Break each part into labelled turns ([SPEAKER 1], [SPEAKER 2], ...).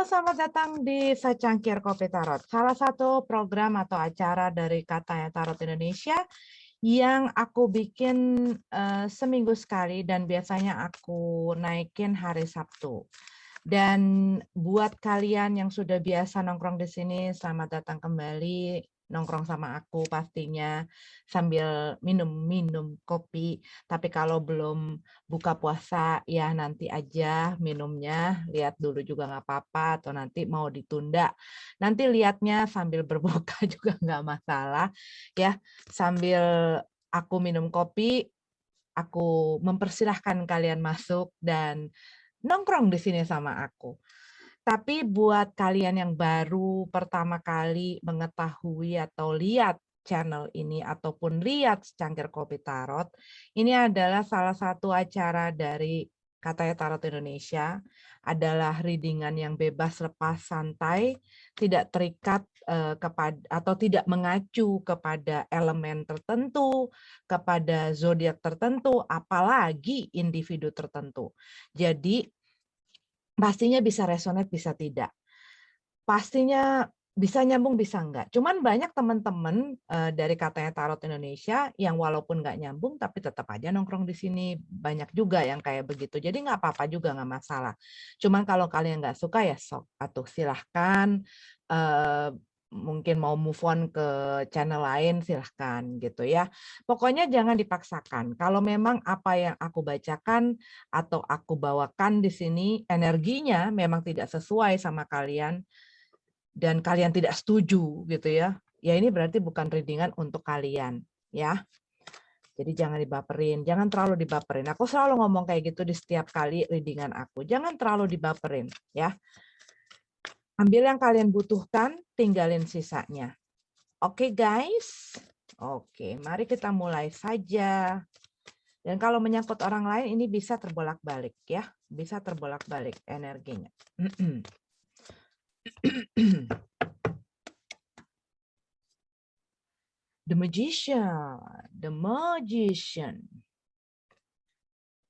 [SPEAKER 1] Selamat datang di Secangkir Kopi Tarot, salah satu program atau acara dari Katanya Tarot Indonesia yang aku bikin seminggu sekali dan biasanya aku naikin hari Sabtu. Dan buat kalian yang sudah biasa nongkrong di sini, selamat datang kembali nongkrong sama aku pastinya sambil minum kopi. Tapi kalau belum buka puasa ya nanti aja minumnya, lihat dulu juga nggak apa-apa atau nanti mau ditunda. Nanti lihatnya sambil berbuka juga nggak masalah ya. Sambil aku minum kopi, aku mempersilahkan kalian masuk dan nongkrong di sini sama aku. Tapi buat kalian yang baru pertama kali mengetahui atau lihat channel ini ataupun lihat Secangkir Kopi Tarot, ini adalah salah satu acara dari Katanya Tarot Indonesia, adalah readingan yang bebas lepas santai, tidak terikat kepada atau tidak mengacu kepada elemen tertentu, kepada zodiak tertentu, apalagi individu tertentu. Jadi pastinya bisa resonate, bisa tidak. Pastinya bisa nyambung, bisa enggak. Cuman banyak teman-teman dari Katanya Tarot Indonesia yang walaupun nggak nyambung, tapi tetap aja nongkrong di sini. Banyak juga yang kayak begitu. Jadi nggak apa-apa juga, nggak masalah. Cuman kalau kalian nggak suka ya sok, atau silahkan. Mungkin mau move on ke channel lain, silahkan gitu ya. Pokoknya jangan dipaksakan. Kalau memang apa yang aku bacakan atau aku bawakan di sini energinya memang tidak sesuai sama kalian dan kalian tidak setuju gitu ya. Ya ini berarti bukan readingan untuk kalian ya. Jadi jangan dibaperin, jangan terlalu dibaperin. Aku selalu ngomong kayak gitu di setiap kali readingan aku. Jangan terlalu dibaperin ya. Ambil yang kalian butuhkan, tinggalin sisanya. Oke guys. Oke, mari kita mulai saja. Dan kalau menyangkut orang lain ini bisa terbolak-balik ya, bisa terbolak-balik energinya. The Magician.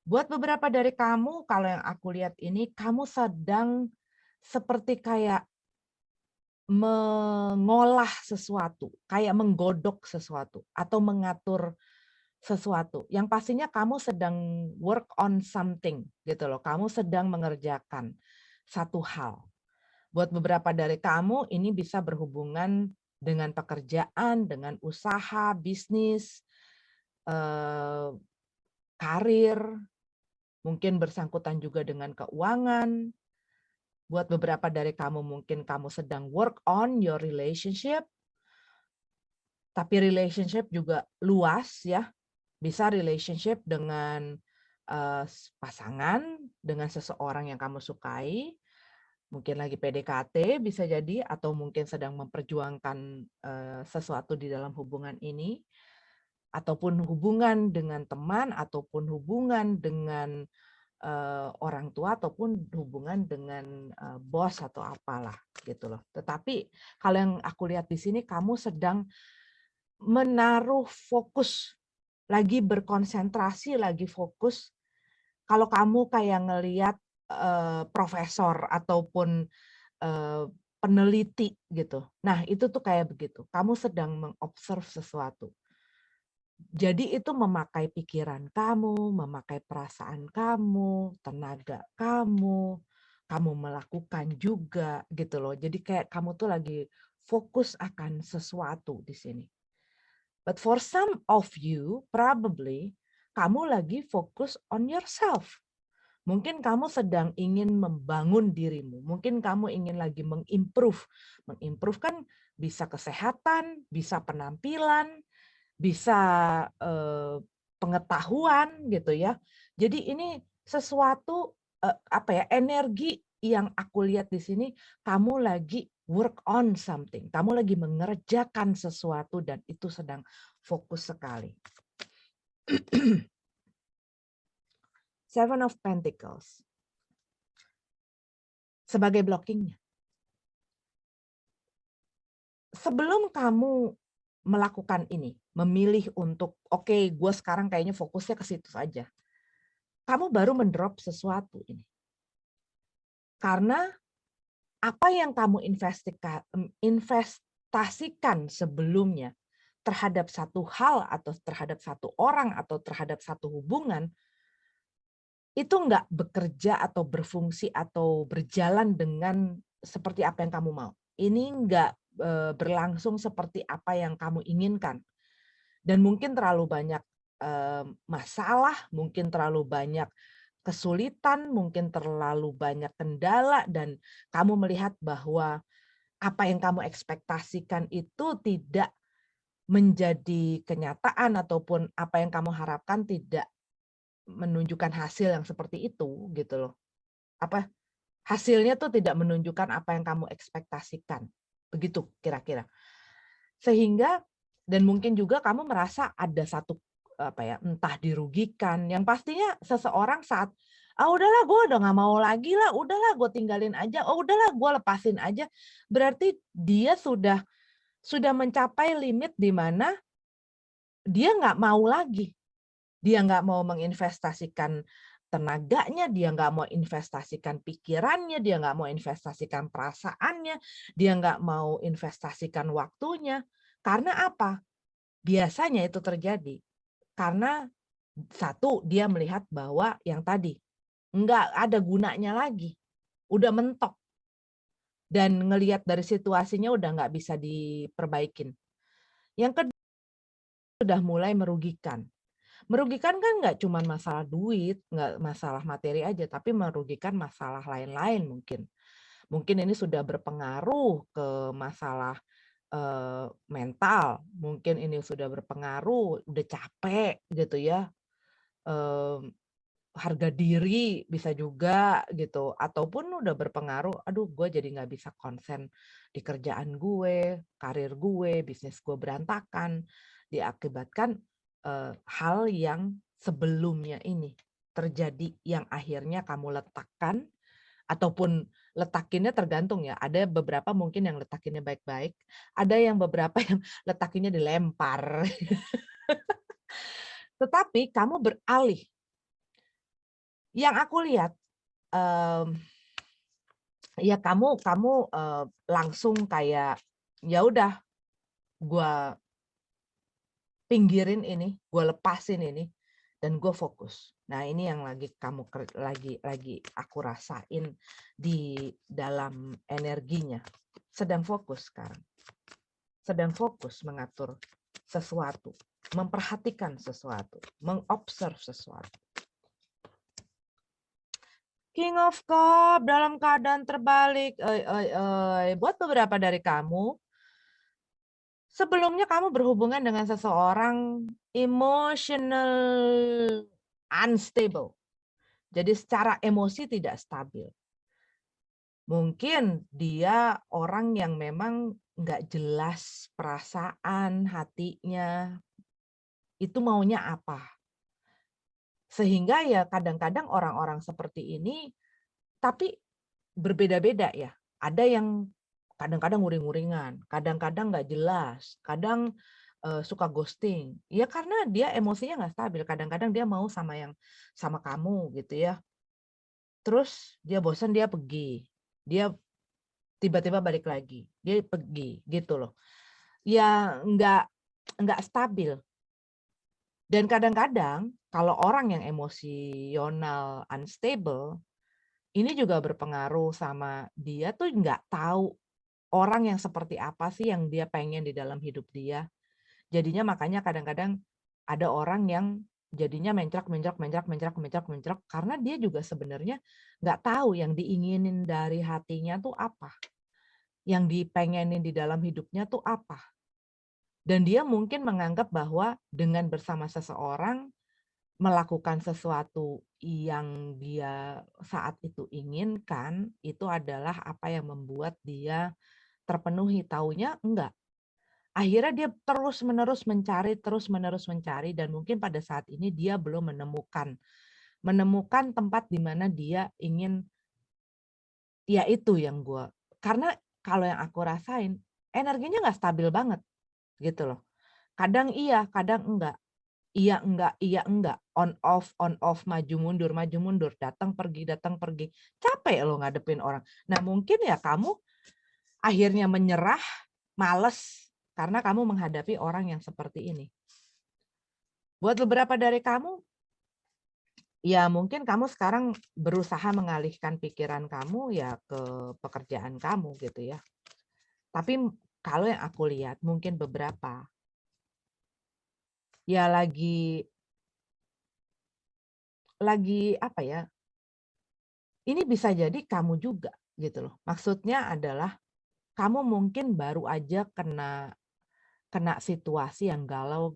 [SPEAKER 1] Buat beberapa dari kamu, kalau yang aku lihat ini, kamu sedang seperti kayak mengolah sesuatu, kayak menggodok sesuatu, atau mengatur sesuatu. Yang pastinya kamu sedang work on something, gitu loh. Kamu sedang mengerjakan satu hal. Buat beberapa dari kamu, ini bisa berhubungan dengan pekerjaan, dengan usaha, bisnis, karir, mungkin bersangkutan juga dengan keuangan. Buat beberapa dari kamu mungkin kamu sedang work on your relationship, tapi relationship juga luas ya. Bisa relationship dengan pasangan, dengan seseorang yang kamu sukai, mungkin lagi PDKT bisa jadi, atau mungkin sedang memperjuangkan sesuatu di dalam hubungan ini, ataupun hubungan dengan teman, ataupun hubungan dengan orang tua, ataupun hubungan dengan bos atau apalah gitu loh. Tetapi kalau yang aku lihat di sini kamu sedang menaruh fokus, lagi berkonsentrasi, lagi fokus. Kalau kamu kayak ngelihat profesor ataupun peneliti gitu. Nah, itu tuh kayak begitu. Kamu sedang mengobserv sesuatu. Jadi itu memakai pikiran kamu, memakai perasaan kamu, tenaga kamu, kamu melakukan juga gitu loh. Jadi kayak kamu tuh lagi fokus akan sesuatu di sini. But for some of you, probably kamu lagi fokus on yourself. Mungkin kamu sedang ingin membangun dirimu. Mungkin kamu ingin lagi mengimprove. Mengimprove kan bisa kesehatan, bisa penampilan, bisa pengetahuan gitu ya. Jadi ini sesuatu energi yang aku lihat di sini, kamu lagi work on something. Kamu lagi mengerjakan sesuatu dan itu sedang fokus sekali. Seven of Pentacles. Sebagai blockingnya. Sebelum kamu melakukan ini, memilih untuk, oke, gue sekarang kayaknya fokusnya ke situ saja. Kamu baru mendrop sesuatu ini. Karena apa yang kamu investasikan sebelumnya terhadap satu hal atau terhadap satu orang atau terhadap satu hubungan, itu nggak bekerja atau berfungsi atau berjalan dengan seperti apa yang kamu mau. Ini nggak berlangsung seperti apa yang kamu inginkan. Dan mungkin terlalu banyak masalah, mungkin terlalu banyak kesulitan, mungkin terlalu banyak kendala, dan kamu melihat bahwa apa yang kamu ekspektasikan itu tidak menjadi kenyataan ataupun apa yang kamu harapkan tidak menunjukkan hasil yang seperti itu gitu loh. Apa hasilnya tuh tidak menunjukkan apa yang kamu ekspektasikan. Begitu kira-kira. Sehingga dan mungkin juga kamu merasa ada satu entah dirugikan, yang pastinya seseorang saat udahlah gue udah nggak mau lagi lah, udahlah gue tinggalin aja, udahlah gue lepasin aja, berarti dia sudah mencapai limit di mana dia nggak mau lagi. Dia nggak mau menginvestasikan tenaganya, dia nggak mau investasikan pikirannya, dia nggak mau investasikan perasaannya, dia nggak mau investasikan waktunya. Karena apa? Biasanya itu terjadi karena satu, dia melihat bahwa yang tadi nggak ada gunanya lagi, udah mentok, dan ngelihat dari situasinya udah nggak bisa diperbaikin. Yang kedua, sudah mulai merugikan. Merugikan kan nggak cuma masalah duit, nggak masalah materi aja, tapi merugikan masalah lain-lain mungkin. Mungkin ini sudah berpengaruh ke masalah mental, mungkin ini sudah berpengaruh, udah capek gitu ya, harga diri bisa juga gitu, ataupun udah berpengaruh, aduh gue jadi nggak bisa konsen di kerjaan gue, karir gue, bisnis gue berantakan, diakibatkan hal yang sebelumnya ini terjadi yang akhirnya kamu letakkan, ataupun letakinnya tergantung ya, ada beberapa mungkin yang letakinnya baik-baik, ada yang beberapa yang letakinnya dilempar. Tetapi kamu beralih. Yang aku lihat, ya kamu langsung kayak, ya udah, gua pinggirin ini, gua lepasin ini, dan gue fokus. Nah ini yang lagi lagi aku rasain di dalam energinya. Sedang fokus sekarang. Sedang fokus mengatur sesuatu, memperhatikan sesuatu, mengobserv sesuatu. King of Cup dalam keadaan terbalik. Buat beberapa dari kamu, sebelumnya kamu berhubungan dengan seseorang emotional unstable. Jadi secara emosi tidak stabil. Mungkin dia orang yang memang nggak jelas perasaan hatinya, itu maunya apa. Sehingga ya kadang-kadang orang-orang seperti ini, tapi berbeda-beda ya. Ada yang kadang-kadang nguring-nguringan, kadang-kadang nggak jelas, kadang suka ghosting. Ya karena dia emosinya nggak stabil. Kadang-kadang dia mau sama kamu gitu ya. Terus dia bosan, dia pergi. Dia tiba-tiba balik lagi. Dia pergi gitu loh. Ya nggak stabil. Dan kadang-kadang kalau orang yang emosional unstable, ini juga berpengaruh sama dia tuh nggak tahu orang yang seperti apa sih yang dia pengen di dalam hidup dia. Jadinya makanya kadang-kadang ada orang yang jadinya mencrak karena dia juga sebenarnya nggak tahu yang diinginin dari hatinya tuh apa. Yang dipengenin di dalam hidupnya tuh apa. Dan dia mungkin menganggap bahwa dengan bersama seseorang melakukan sesuatu yang dia saat itu inginkan, itu adalah apa yang membuat dia terpenuhi. Taunya enggak. Akhirnya dia terus-menerus mencari, dan mungkin pada saat ini dia belum menemukan tempat di mana dia ingin, ya itu yang karena kalau yang aku rasain, energinya nggak stabil banget gitu loh. Kadang iya, kadang enggak. iya enggak, on off, maju mundur, datang pergi, capek lo ngadepin orang. Nah mungkin ya kamu akhirnya menyerah, males, karena kamu menghadapi orang yang seperti ini. Buat beberapa dari kamu, ya mungkin kamu sekarang berusaha mengalihkan pikiran kamu ya ke pekerjaan kamu gitu ya. Tapi kalau yang aku lihat mungkin beberapa ya lagi apa ya? Ini bisa jadi kamu juga gitu loh. Maksudnya adalah kamu mungkin baru aja kena situasi yang galau.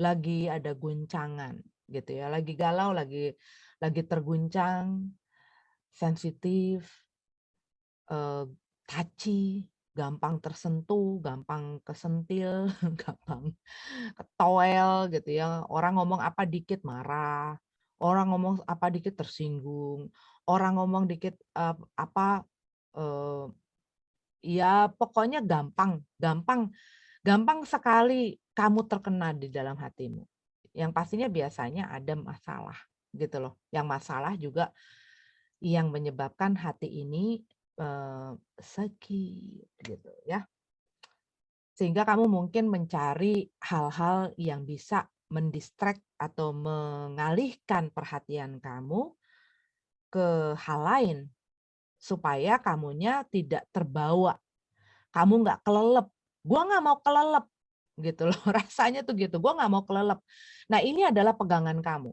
[SPEAKER 1] Lagi ada guncangan gitu ya. Lagi galau, lagi terguncang, sensitif, touchy, gampang tersentuh, gampang kesentil, gampang ketowel gitu ya. Orang ngomong apa dikit marah, orang ngomong apa dikit tersinggung, orang ngomong dikit apa ya pokoknya gampang sekali kamu terkena di dalam hatimu. Yang pastinya biasanya ada masalah gitu loh. Yang masalah juga yang menyebabkan hati ini sakit gitu ya. Sehingga kamu mungkin mencari hal-hal yang bisa mendistract atau mengalihkan perhatian kamu ke hal lain supaya kamunya tidak terbawa. Kamu nggak kelelep. Gua nggak mau kelelep gitu loh. Rasanya tuh gitu. Gua nggak mau kelelep. Nah, ini adalah pegangan kamu.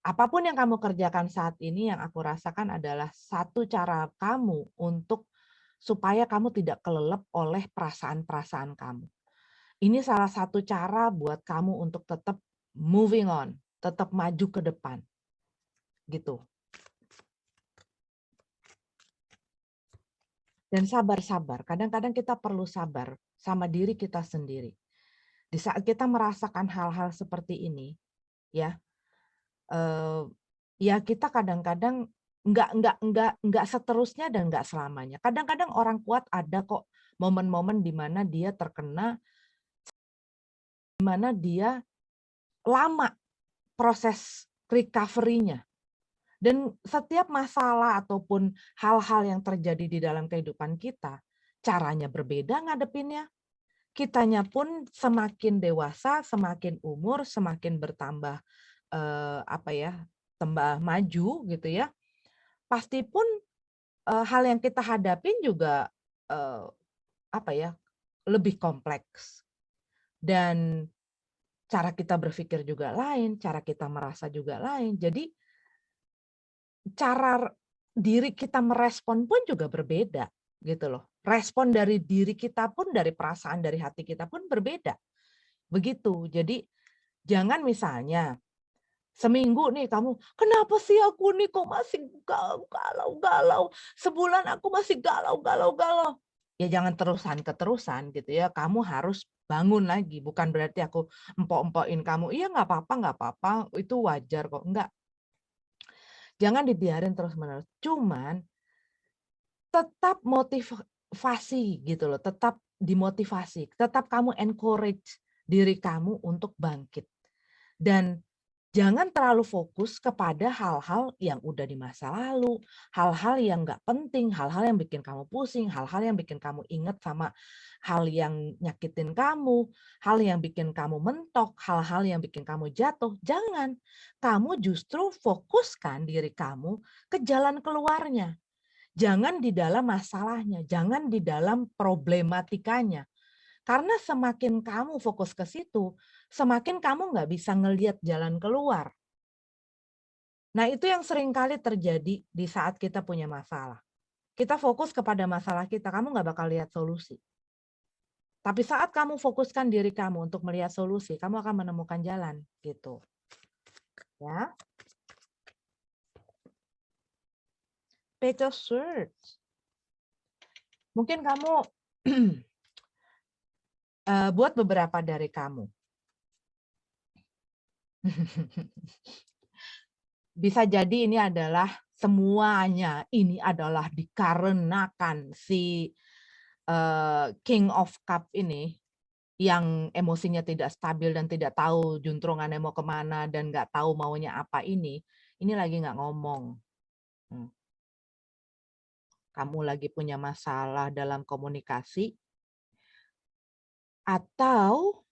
[SPEAKER 1] Apapun yang kamu kerjakan saat ini, yang aku rasakan adalah satu cara kamu untuk supaya kamu tidak kelelep oleh perasaan-perasaan kamu. Ini salah satu cara buat kamu untuk tetap moving on, tetap maju ke depan. Gitu. Dan sabar-sabar. Kadang-kadang kita perlu sabar sama diri kita sendiri. Di saat kita merasakan hal-hal seperti ini, ya, ya kita kadang-kadang nggak seterusnya dan nggak selamanya. Kadang-kadang orang kuat ada kok momen-momen di mana dia terkena, di mana dia lama proses recovery-nya. Dan setiap masalah ataupun hal-hal yang terjadi di dalam kehidupan kita, caranya berbeda ngadepinnya. Kitanya pun semakin dewasa, semakin umur, semakin bertambah tambah maju gitu ya. Pasti pun hal yang kita hadapin juga lebih kompleks. Dan cara kita berpikir juga lain, cara kita merasa juga lain. Jadi cara diri kita merespon pun juga berbeda gitu loh. Respon dari diri kita pun, dari perasaan, dari hati kita pun berbeda. Begitu. Jadi jangan misalnya seminggu nih kamu, kenapa sih aku nih kok masih galau-galau, sebulan aku masih galau-galau. Ya jangan keterusan gitu ya. Kamu harus bangun lagi. Bukan berarti aku empok-empokin kamu, iya nggak apa-apa, itu wajar kok. Enggak. Jangan dibiarin terus-menerus. Cuman tetap motivasi gitu loh, tetap dimotivasi, tetap kamu encourage diri kamu untuk bangkit. Dan jangan terlalu fokus kepada hal-hal yang udah di masa lalu, hal-hal yang nggak penting, hal-hal yang bikin kamu pusing, hal-hal yang bikin kamu inget sama hal yang nyakitin kamu, hal yang bikin kamu mentok, hal-hal yang bikin kamu jatuh. Jangan. Kamu justru fokuskan diri kamu ke jalan keluarnya. Jangan di dalam masalahnya, jangan di dalam problematikanya. Karena semakin kamu fokus ke situ, semakin kamu nggak bisa ngelihat jalan keluar. Nah, itu yang seringkali terjadi di saat kita punya masalah. Kita fokus kepada masalah kita, kamu nggak bakal lihat solusi. Tapi saat kamu fokuskan diri kamu untuk melihat solusi, kamu akan menemukan jalan, gitu. Ya. Peter Search. Mungkin kamu buat beberapa dari kamu. Bisa jadi ini adalah semuanya ini adalah dikarenakan si King of Cup ini yang emosinya tidak stabil dan tidak tahu juntrungannya mau kemana dan nggak tahu maunya apa ini lagi nggak ngomong. Kamu lagi punya masalah dalam komunikasi, atau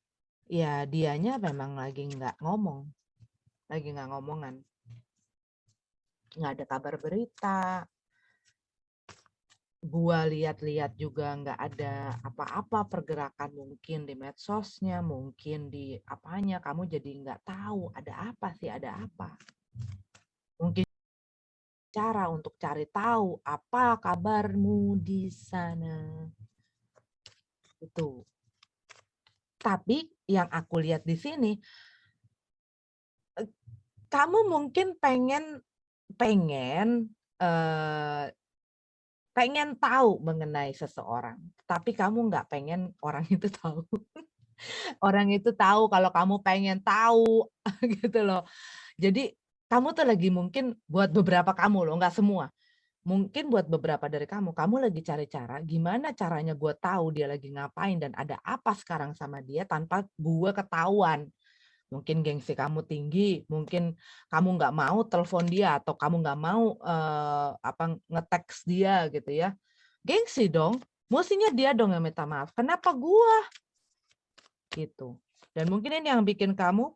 [SPEAKER 1] ya dianya memang lagi nggak ngomong, lagi nggak ngomongan. Nggak ada kabar berita, gua lihat-lihat juga nggak ada apa-apa pergerakan mungkin di medsosnya, mungkin di apanya, kamu jadi nggak tahu ada apa sih, ada apa. Mungkin cara untuk cari tahu apa kabarmu di sana. Itu. Tapi yang aku lihat di sini, kamu mungkin pengen tahu mengenai seseorang, tapi kamu nggak pengen orang itu tahu. Orang itu tahu kalau kamu pengen tahu, gitu loh. Jadi kamu tuh lagi mungkin buat beberapa kamu loh, nggak semua. Mungkin buat beberapa dari kamu lagi cari cara gimana caranya gue tahu dia lagi ngapain dan ada apa sekarang sama dia tanpa gue ketahuan. Mungkin gengsi kamu tinggi, mungkin kamu nggak mau telepon dia atau kamu nggak mau nge-teks dia gitu ya. Gengsi dong, mestinya dia dong yang minta maaf. Kenapa gua? Gitu. Dan mungkin ini yang bikin kamu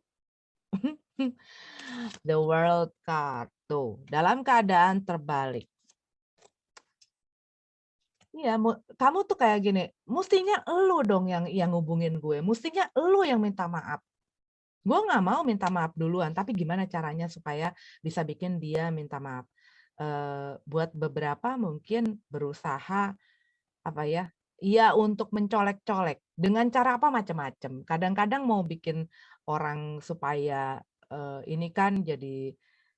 [SPEAKER 1] the world card tuh, dalam keadaan terbalik. Iya, kamu tuh kayak gini, mestinya elu dong yang ngubungin gue, mestinya elu yang minta maaf. Gue nggak mau minta maaf duluan, tapi gimana caranya supaya bisa bikin dia minta maaf. Buat beberapa mungkin berusaha untuk mencolek-colek dengan cara apa macam-macam. Kadang-kadang mau bikin orang supaya ini kan jadi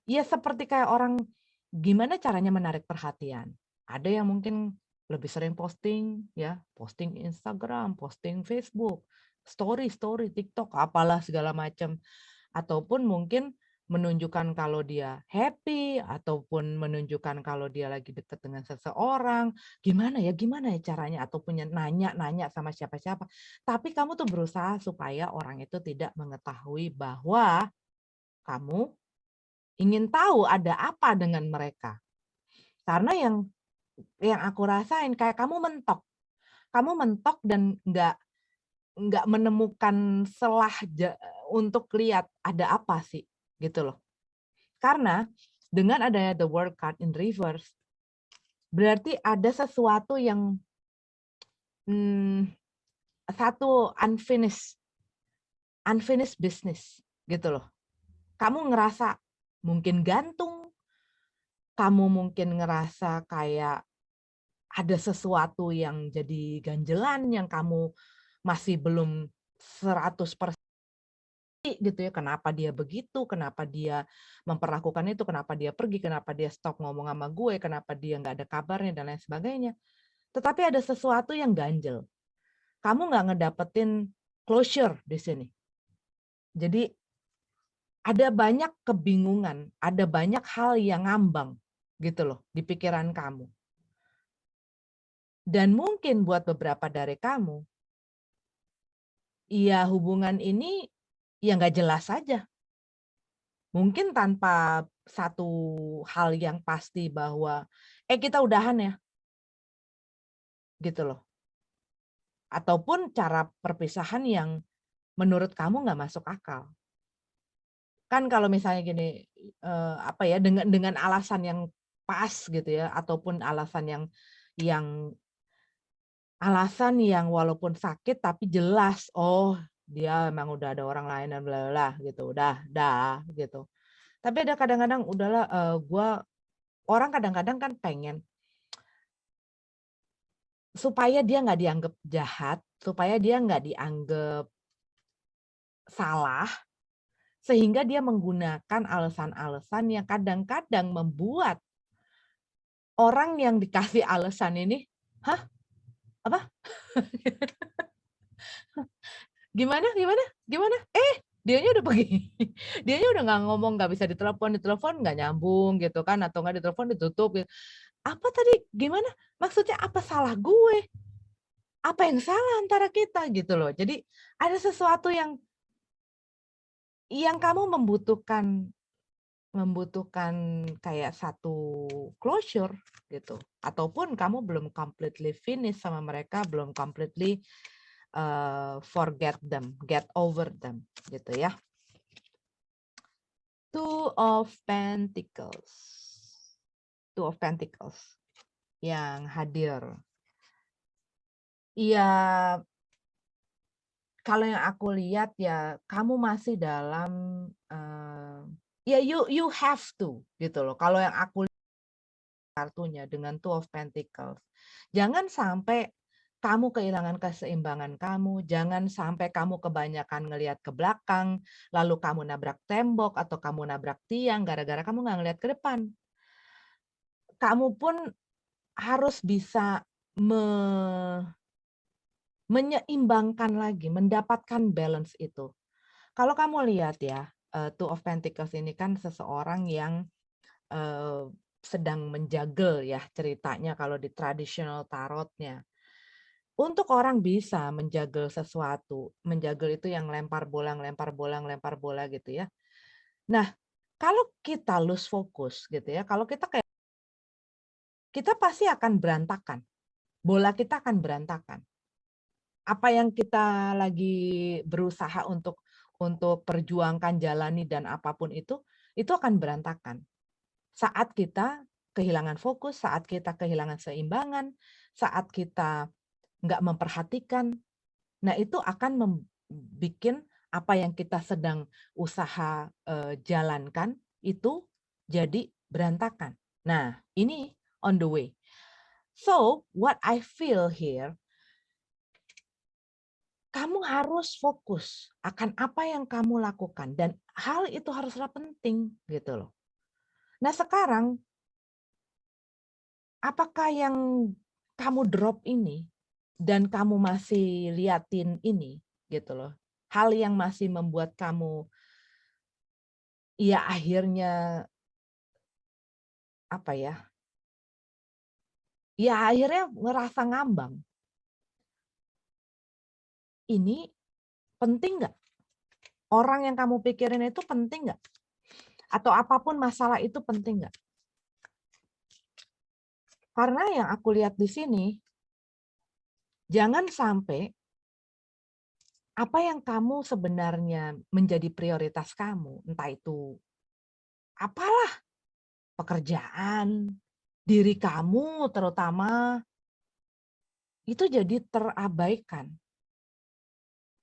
[SPEAKER 1] ya seperti kayak orang gimana caranya menarik perhatian. Ada yang mungkin lebih sering posting posting Instagram, posting Facebook, story, TikTok, apalah segala macam. Ataupun mungkin menunjukkan kalau dia happy, ataupun menunjukkan kalau dia lagi dekat dengan seseorang, gimana ya caranya, ataupun nanya sama siapa-siapa. Tapi kamu tuh berusaha supaya orang itu tidak mengetahui bahwa kamu ingin tahu ada apa dengan mereka. Karena yang aku rasain kayak kamu mentok dan nggak menemukan celah untuk lihat ada apa sih gitu loh. Karena dengan adanya the world card in reverse, berarti ada sesuatu yang satu unfinished business gitu loh. Kamu ngerasa mungkin gantung, kamu mungkin ngerasa kayak ada sesuatu yang jadi ganjelan yang kamu masih belum 100% gitu ya, kenapa dia begitu, kenapa dia memperlakukan itu, kenapa dia pergi, kenapa dia stop ngomong sama gue, kenapa dia nggak ada kabarnya dan lain sebagainya. Tetapi ada sesuatu yang ganjel. Kamu nggak ngedapetin closure di sini. Jadi ada banyak kebingungan, ada banyak hal yang ngambang gitu loh di pikiran kamu. Dan mungkin buat beberapa dari kamu, ya hubungan ini ya nggak jelas saja. Mungkin tanpa satu hal yang pasti bahwa, kita udahan ya. Gitu loh. Ataupun cara perpisahan yang menurut kamu nggak masuk akal. Kan kalau misalnya gini, dengan alasan yang pas gitu ya, ataupun alasan yang walaupun sakit tapi jelas, oh dia emang udah ada orang lain dan bla bla gitu, udah gitu. Tapi ada kadang-kadang udahlah, orang kadang-kadang kan pengen supaya dia nggak dianggap jahat, supaya dia nggak dianggap salah, sehingga dia menggunakan alasan-alasan yang kadang-kadang membuat orang yang dikasih alasan ini, "Hah? Apa? Gimana? Dianya udah pergi. Dianya udah nggak ngomong, nggak bisa ditelepon nggak nyambung gitu kan, atau nggak ditelepon ditutup gitu. Apa tadi? Gimana? Maksudnya apa salah gue?" Apa yang salah antara kita gitu loh. Jadi ada sesuatu yang kamu membutuhkan membutuhkan kayak satu closure gitu. Ataupun kamu belum completely finish sama mereka, belum completely forget them, get over them gitu ya. Two of Pentacles. Two of Pentacles yang hadir. Ya, kalau yang aku lihat ya kamu masih dalam ya you have to gitu loh. Kalau yang aku lihat kartunya dengan Two of Pentacles. Jangan sampai kamu kehilangan keseimbangan kamu, jangan sampai kamu kebanyakan ngelihat ke belakang, lalu kamu nabrak tembok atau kamu nabrak tiang gara-gara kamu nggak ngelihat ke depan. Kamu pun harus bisa menyeimbangkan lagi, mendapatkan balance itu. Kalau kamu lihat ya, Two of Pentacles ini kan seseorang yang sedang menjagel ya ceritanya kalau di traditional tarotnya. Untuk orang bisa menjagel sesuatu, menjagel itu yang lempar bola, lempar bola, lempar bola gitu ya. Nah, kalau kita lose fokus gitu ya, kalau kita pasti akan berantakan. Bola kita akan berantakan. Apa yang kita lagi berusaha untuk perjuangkan, jalani dan apapun itu akan berantakan. Saat kita kehilangan fokus, saat kita kehilangan seimbangan, saat kita nggak memperhatikan, nah itu akan membuat apa yang kita sedang usaha jalankan itu jadi berantakan. Nah, ini on the way. So, what I feel here, kamu harus fokus akan apa yang kamu lakukan dan hal itu haruslah penting gitu loh. Nah, sekarang apakah yang kamu drop ini dan kamu masih liatin ini gitu loh. Hal yang masih membuat kamu ya akhirnya apa ya? Ya akhirnya ngerasa ngambang. Ini penting nggak? Orang yang kamu pikirin itu penting nggak? Atau apapun masalah itu penting nggak? Karena yang aku lihat di sini, jangan sampai apa yang kamu sebenarnya menjadi prioritas kamu, entah itu apalah, pekerjaan, diri kamu terutama, itu jadi terabaikan.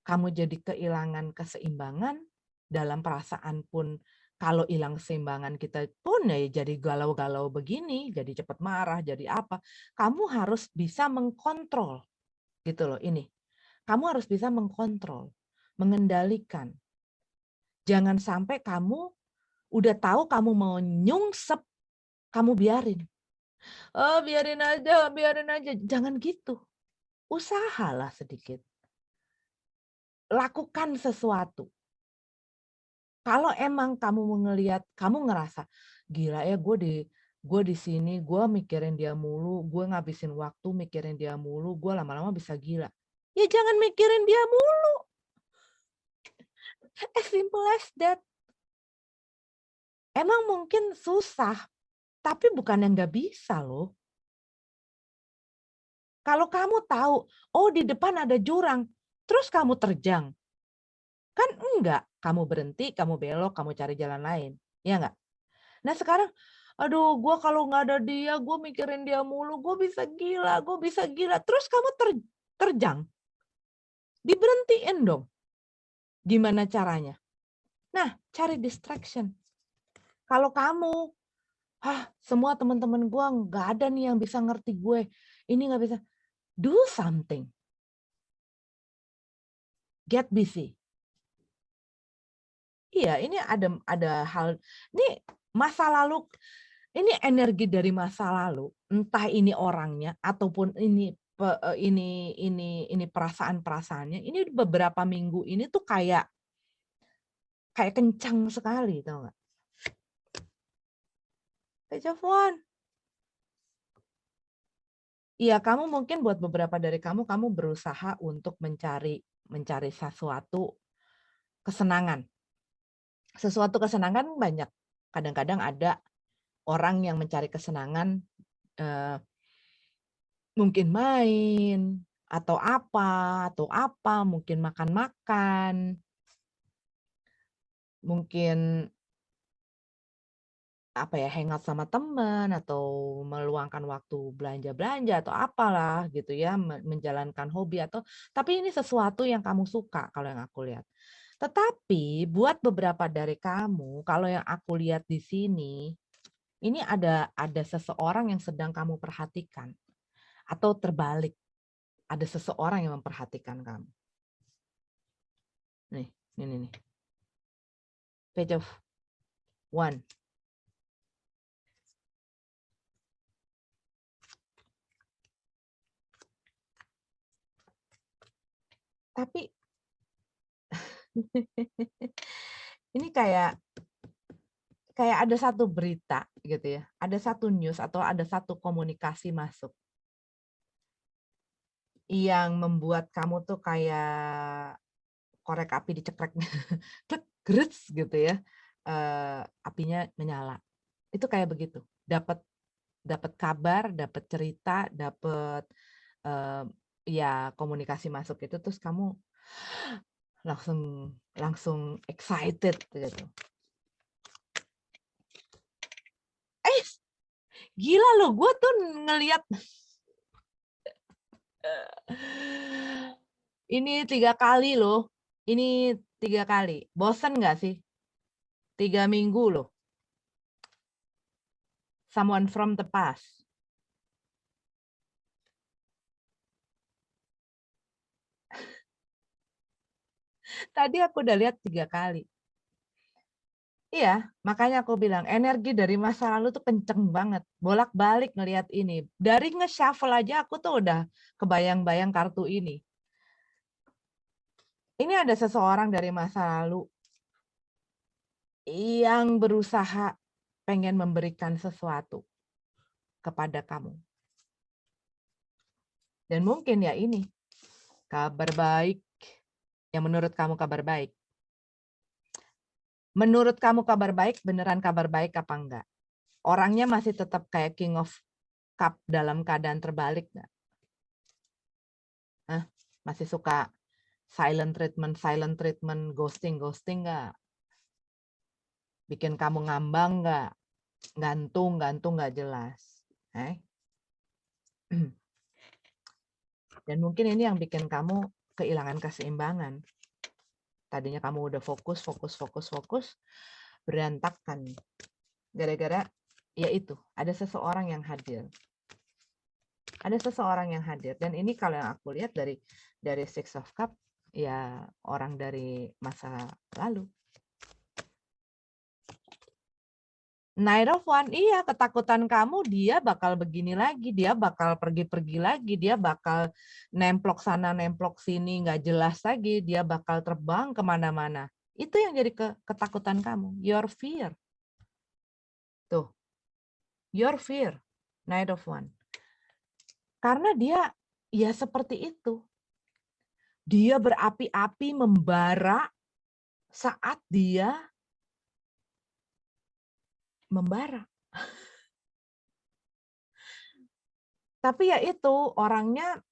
[SPEAKER 1] Kamu jadi kehilangan keseimbangan, dalam perasaan pun kalau hilang keseimbangan kita pun ya jadi galau-galau begini, jadi cepat marah, jadi apa. Kamu harus bisa mengkontrol gitu loh ini. Kamu harus bisa mengkontrol, mengendalikan. Jangan sampai kamu udah tahu kamu mau nyungsep, kamu biarin. Oh, biarin aja, biarin aja. Jangan gitu. Usahalah sedikit. Lakukan sesuatu. Kalau emang kamu ngelihat, kamu ngerasa gila ya gue di sini, gue mikirin dia mulu, gue ngabisin waktu mikirin dia mulu, gue lama-lama bisa gila. Ya jangan mikirin dia mulu. As simple as that. Emang mungkin susah, tapi bukan yang nggak bisa loh. Kalau kamu tahu, oh di depan ada jurang, terus kamu terjang. Kan enggak, kamu berhenti, kamu belok, kamu cari jalan lain. Ya enggak? Nah sekarang, aduh gue kalau nggak ada dia, gue mikirin dia mulu, gue bisa gila, gue bisa gila. Terus kamu terjang, diberhentiin dong. Gimana caranya? Nah, cari distraction. Kalau kamu, semua teman-teman gue nggak ada nih yang bisa ngerti gue, ini nggak bisa. Do something. Get busy. Iya, ini ada hal, ini masa lalu, ini energi dari masa lalu, entah ini orangnya ataupun ini perasaan-perasaannya, ini beberapa minggu ini tuh kayak kencang sekali, tau nggak? Kayak Javon. Iya, kamu mungkin buat beberapa dari kamu berusaha untuk mencari sesuatu kesenangan. Sesuatu kesenangan banyak. Kadang-kadang ada orang yang mencari kesenangan, mungkin main, atau apa, mungkin makan-makan, mungkin hangout sama teman, atau meluangkan waktu belanja-belanja, atau apalah gitu ya, menjalankan hobi tapi ini sesuatu yang kamu suka kalau yang aku lihat. Tetapi buat beberapa dari kamu, kalau yang aku lihat di sini, ini ada seseorang yang sedang kamu perhatikan, atau terbalik, ada seseorang yang memperhatikan kamu. Nih, ini nih. Page of One. Tapi ini kayak ada satu berita gitu ya, ada satu news atau ada satu komunikasi masuk yang membuat kamu tuh kayak korek api dicekrek, grets gitu ya, apinya menyala. Itu kayak begitu. Dapat kabar, dapat cerita, dapat ya komunikasi masuk itu, terus kamu langsung excited gitu. Gila loh, gue tuh ngelihat ini 3 kali loh. Ini 3 kali. Bosen nggak sih? 3 minggu loh. Someone from the past. Tadi aku udah lihat 3 kali. Iya, makanya aku bilang energi dari masa lalu tuh kenceng banget. Bolak-balik ngelihat ini. Dari nge-shuffle aja aku tuh udah kebayang-bayang kartu ini. Ini ada seseorang dari masa lalu yang berusaha pengen memberikan sesuatu kepada kamu. Dan mungkin ya ini, kabar baik yang menurut kamu kabar baik. Menurut kamu kabar baik, beneran kabar baik apa enggak? Orangnya masih tetap kayak King of Cup dalam keadaan terbalik nggak? Masih suka silent treatment, ghosting nggak? Bikin kamu ngambang nggak? Gantung nggak jelas. Dan mungkin ini yang bikin kamu kehilangan keseimbangan. Tadinya kamu udah fokus, berantakan. Gara-gara ya itu, ada seseorang yang hadir. Ada seseorang yang hadir. Dan ini kalau yang aku lihat dari Six of Cup, ya orang dari masa lalu. Knight of One, iya, ketakutan kamu dia bakal begini lagi, dia bakal pergi-pergi lagi, dia bakal nemplok sana, nemplok sini, nggak jelas lagi, dia bakal terbang kemana-mana. Itu yang jadi ketakutan kamu, your fear. Tuh, your fear, Knight of One. Karena dia ya seperti itu. Dia berapi-api, membara saat dia membara. Tapi ya itu, orangnya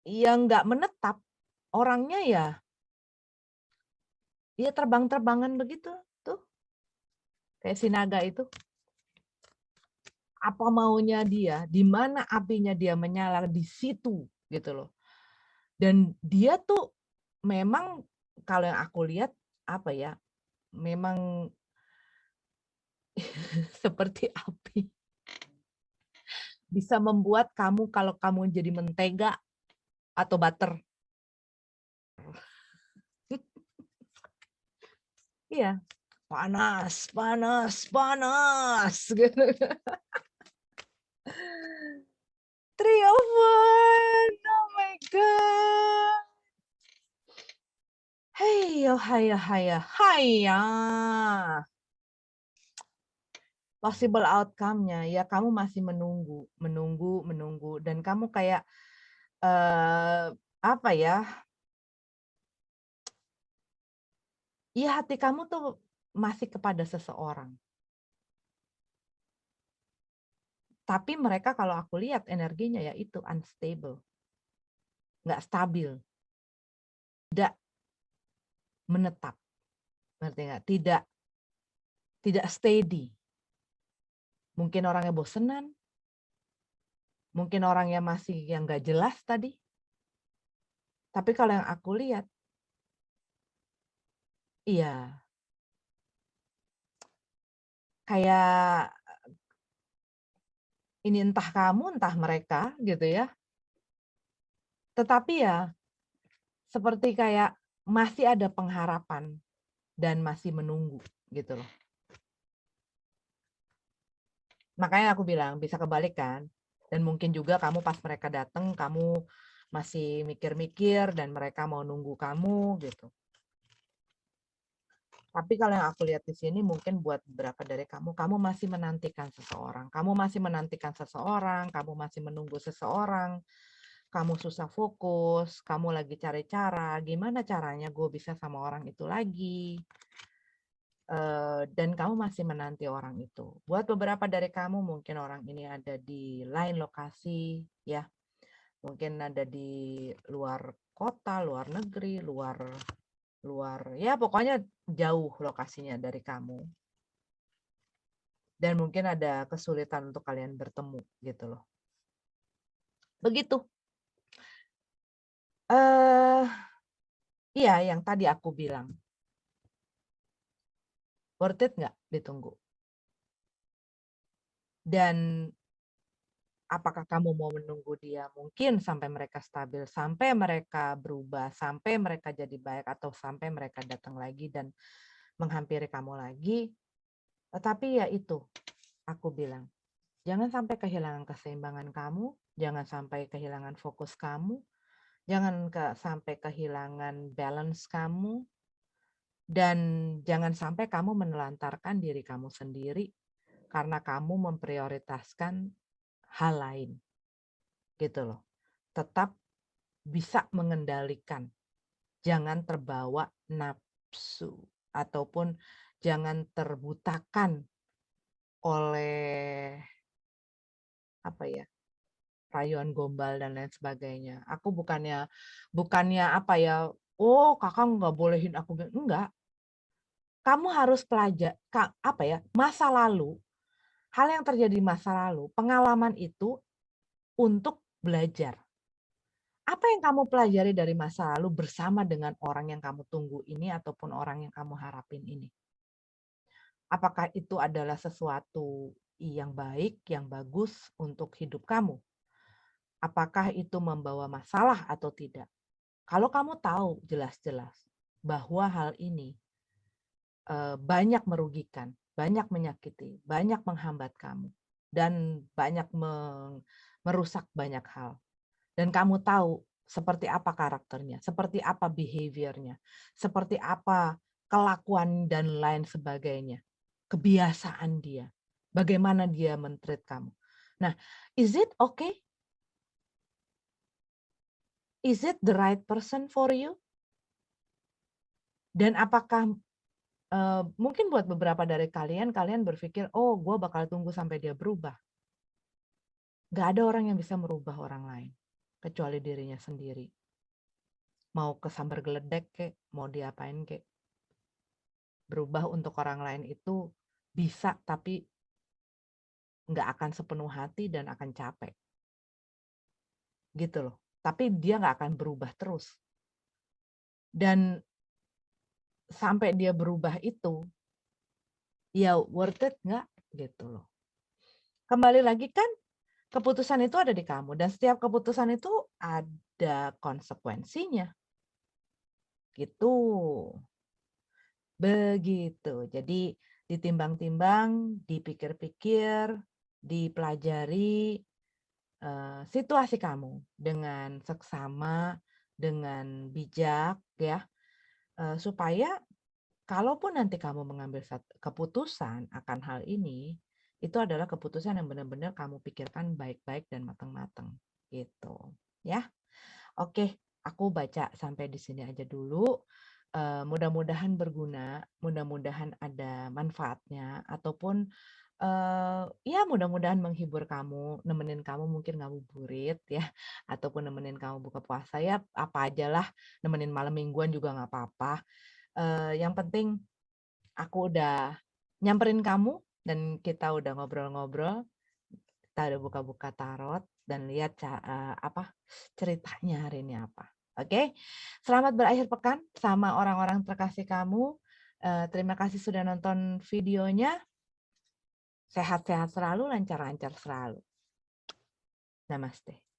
[SPEAKER 1] yang nggak menetap, orangnya ya terbang-terbangan begitu tuh. Kayak si naga itu. Apa maunya dia, di mana apinya dia menyala, di situ gitu loh. Dan dia tuh memang kalau yang aku lihat memang seperti api. Bisa membuat kamu kalau kamu jadi mentega atau butter. Iya, panas gitu. Three of One, oh my god. Hai. possible outcome-nya, ya kamu masih menunggu, dan kamu kayak, apa ya, hati kamu tuh masih kepada seseorang. Tapi mereka kalau aku lihat energinya ya itu unstable, nggak stabil, tidak menetap, ngerti nggak? Tidak steady. Mungkin orangnya bosenan, mungkin orangnya masih yang nggak jelas tadi. Tapi kalau yang aku lihat, iya, kayak ini entah kamu, entah mereka gitu ya. Tetapi ya seperti kayak masih ada pengharapan dan masih menunggu gitu loh. Makanya aku bilang bisa kebalik kan. Dan mungkin juga kamu pas mereka datang kamu masih mikir-mikir dan mereka mau nunggu kamu gitu. Tapi kalau yang aku lihat di sini mungkin buat beberapa dari kamu, kamu masih menantikan seseorang. Kamu masih menantikan seseorang, kamu masih menunggu seseorang, kamu susah fokus, kamu lagi cari cara, gimana caranya gue bisa sama orang itu lagi. Dan kamu masih menanti orang itu. Buat beberapa dari kamu mungkin orang ini ada di lain lokasi, ya. Mungkin ada di luar kota, luar negeri, ya pokoknya jauh lokasinya dari kamu. Dan mungkin ada kesulitan untuk kalian bertemu gitu loh. Begitu. Iya, yang tadi aku bilang. Worth it nggak ditunggu? Dan apakah kamu mau menunggu dia mungkin sampai mereka stabil, sampai mereka berubah, sampai mereka jadi baik, atau sampai mereka datang lagi dan menghampiri kamu lagi. Tetapi ya itu, aku bilang, jangan sampai kehilangan keseimbangan kamu, jangan sampai kehilangan fokus kamu, jangan sampai kehilangan balance kamu, dan jangan sampai kamu menelantarkan diri kamu sendiri karena kamu memprioritaskan hal lain. Gitu loh. Tetap bisa mengendalikan. Jangan terbawa nafsu ataupun jangan terbutakan oleh apa ya? Rayuan gombal dan lain sebagainya. Aku bukannya apa ya? Oh, kakak nggak bolehin aku. Enggak. Kamu harus apa ya? Masa lalu, hal yang terjadi di masa lalu, pengalaman itu untuk belajar. Apa yang kamu pelajari dari masa lalu bersama dengan orang yang kamu tunggu ini ataupun orang yang kamu harapin ini? Apakah itu adalah sesuatu yang baik, yang bagus untuk hidup kamu? Apakah itu membawa masalah atau tidak? Kalau kamu tahu jelas-jelas bahwa hal ini banyak merugikan, banyak menyakiti, banyak menghambat kamu, dan banyak merusak banyak hal. Dan kamu tahu seperti apa karakternya, seperti apa behavior-nya, seperti apa kelakuan dan lain sebagainya, kebiasaan dia, bagaimana dia men-treat kamu. Nah, is it okay? Is it the right person for you? Dan apakah mungkin buat beberapa dari kalian berpikir, oh gue bakal tunggu sampai dia berubah. Gak ada orang yang bisa merubah orang lain, kecuali dirinya sendiri. Mau kesambar geledek kek, mau diapain kek. Berubah untuk orang lain itu bisa, tapi nggak akan sepenuh hati dan akan capek. Gitu loh. Tapi dia nggak akan berubah terus. Dan sampai dia berubah itu, ya worth it nggak? Gitu loh. Kembali lagi kan, keputusan itu ada di kamu. Dan setiap keputusan itu ada konsekuensinya. Gitu. Begitu. Jadi ditimbang-timbang, dipikir-pikir, dipelajari situasi kamu dengan seksama, dengan bijak ya, supaya kalaupun nanti kamu mengambil keputusan akan hal ini, itu adalah keputusan yang benar-benar kamu pikirkan baik-baik dan matang-matang gitu ya. Oke, aku baca sampai di sini aja dulu. Mudah-mudahan berguna, mudah-mudahan ada manfaatnya, ataupun ya mudah-mudahan menghibur kamu, nemenin kamu mungkin ngabuburit ya, ataupun nemenin kamu buka puasa ya apa ajalah, nemenin malam mingguan juga nggak apa-apa. Yang penting aku udah nyamperin kamu dan kita udah ngobrol-ngobrol, kita udah buka-buka tarot dan lihat apa ceritanya hari ini apa. Oke, selamat berakhir pekan sama orang-orang terkasih kamu. Terima kasih sudah nonton videonya. Sehat-sehat selalu, lancar-lancar selalu. Namaste.